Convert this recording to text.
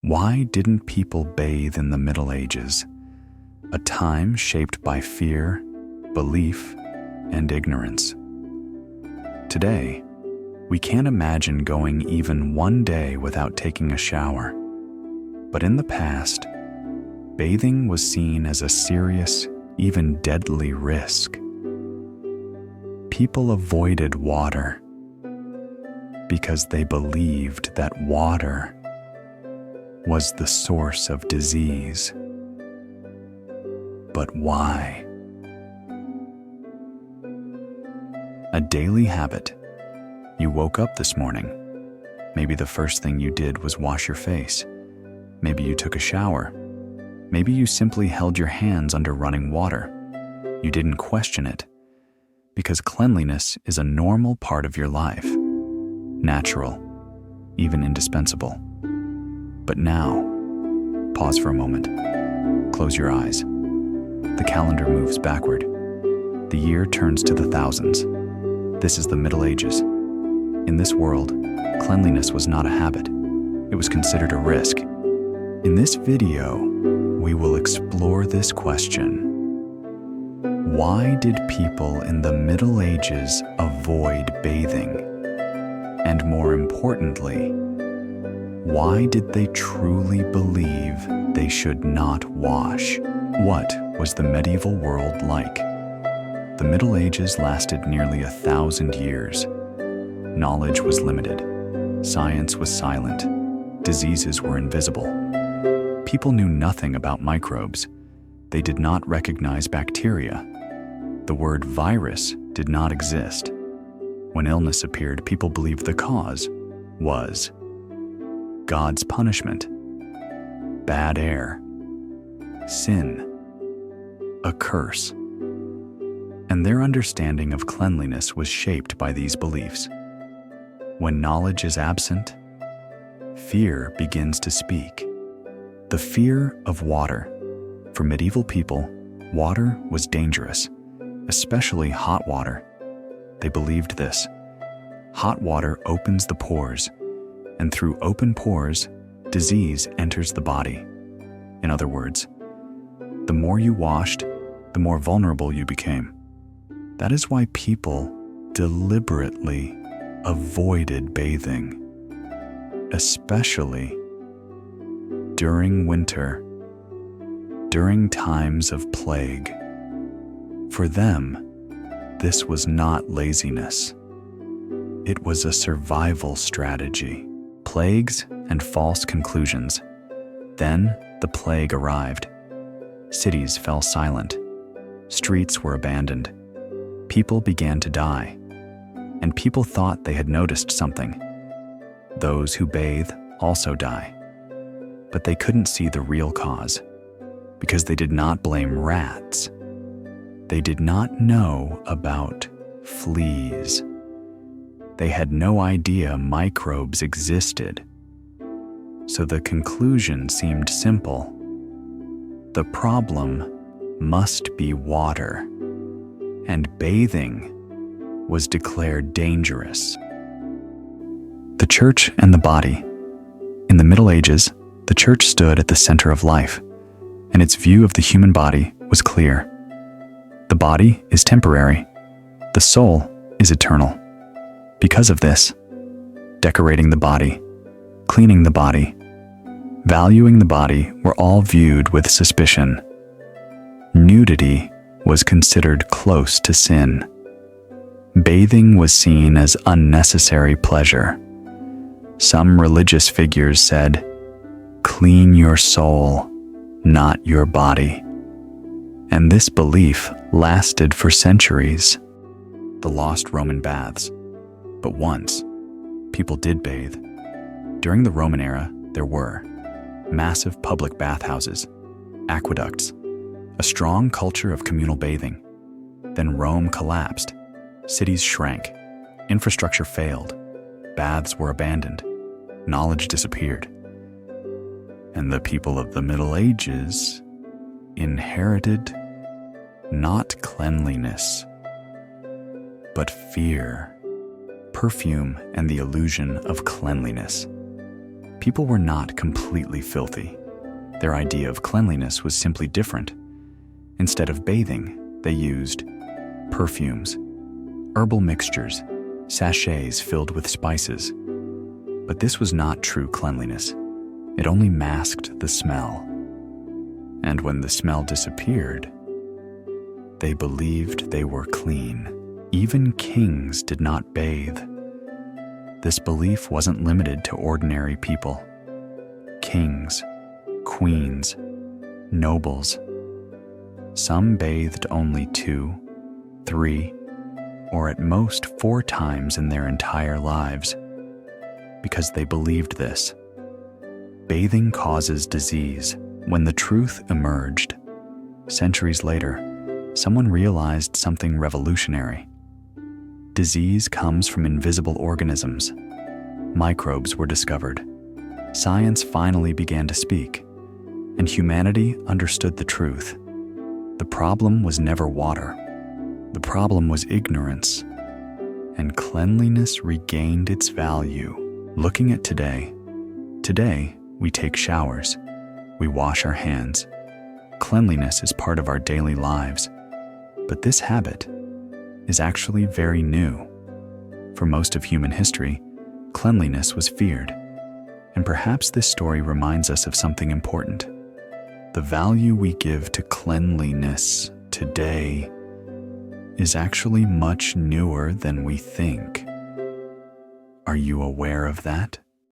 Why didn't people bathe in the Middle Ages, a time shaped by fear, belief, and ignorance? Today, we can't imagine going even one day without taking a shower. But in the past, bathing was seen as a serious, even deadly risk. People avoided water because they believed that water was the source of disease. But why? A daily habit. You woke up this morning. Maybe the first thing you did was wash your face. Maybe you took a shower. Maybe you simply held your hands under running water. You didn't question it, because cleanliness is a normal part of your life, natural, even indispensable. But now, pause for a moment. Close your eyes. The calendar moves backward. The year turns to the thousands. This is the Middle Ages. In this world, cleanliness was not a habit. It was considered a risk. In this video, we will explore this question. Why did people in the Middle Ages avoid bathing? And more importantly, why did they truly believe they should not wash? What was the medieval world like? The Middle Ages lasted nearly 1,000 years. Knowledge was limited. Science was silent. Diseases were invisible. People knew nothing about microbes. They did not recognize bacteria. The word virus did not exist. When illness appeared, people believed the cause was God's punishment, bad air, sin, a curse. And their understanding of cleanliness was shaped by these beliefs. When knowledge is absent, fear begins to speak. The fear of water. For medieval people, water was dangerous, especially hot water. They believed this. Hot water opens the pores, and through open pores, disease enters the body. In other words, the more you washed, the more vulnerable you became. That is why people deliberately avoided bathing, especially during winter, during times of plague. For them, this was not laziness. It was a survival strategy. Plagues and false conclusions. Then the plague arrived. Cities fell silent. Streets were abandoned. People began to die. And people thought they had noticed something. Those who bathe also die. But they couldn't see the real cause, because they did not blame rats. They did not know about fleas. They had no idea microbes existed. So the conclusion seemed simple. The problem must be water, and bathing was declared dangerous. The church and the body. In the Middle Ages, the church stood at the center of life, and its view of the human body was clear. The body is temporary. The soul is eternal. Because of this, decorating the body, cleaning the body, valuing the body were all viewed with suspicion. Nudity was considered close to sin. Bathing was seen as unnecessary pleasure. Some religious figures said, "Clean your soul, not your body." And this belief lasted for centuries. The lost Roman baths. But once, people did bathe. During the Roman era, there were massive public bathhouses, aqueducts, a strong culture of communal bathing. Then Rome collapsed. Cities shrank. Infrastructure failed. Baths were abandoned. Knowledge disappeared. And the people of the Middle Ages inherited not cleanliness, but fear, perfume, and the illusion of cleanliness. People were not completely filthy. Their idea of cleanliness was simply different. Instead of bathing, they used perfumes, herbal mixtures, sachets filled with spices. But this was not true cleanliness. It only masked the smell. And when the smell disappeared, they believed they were clean. Even kings did not bathe. This belief wasn't limited to ordinary people. Kings, queens, nobles. Some bathed only 2, 3, or at most 4 times in their entire lives, because they believed this. Bathing causes disease. When the truth emerged, centuries later, someone realized something revolutionary. Disease comes from invisible organisms. Microbes were discovered. Science finally began to speak, and humanity understood the truth. The problem was never water. The problem was ignorance, and cleanliness regained its value. Looking at today, we take showers, we wash our hands. Cleanliness is part of our daily lives, but this habit is actually very new. For most of human history, cleanliness was feared, and perhaps this story reminds us of something important. The value we give to cleanliness today is actually much newer than we think. Are you aware of that?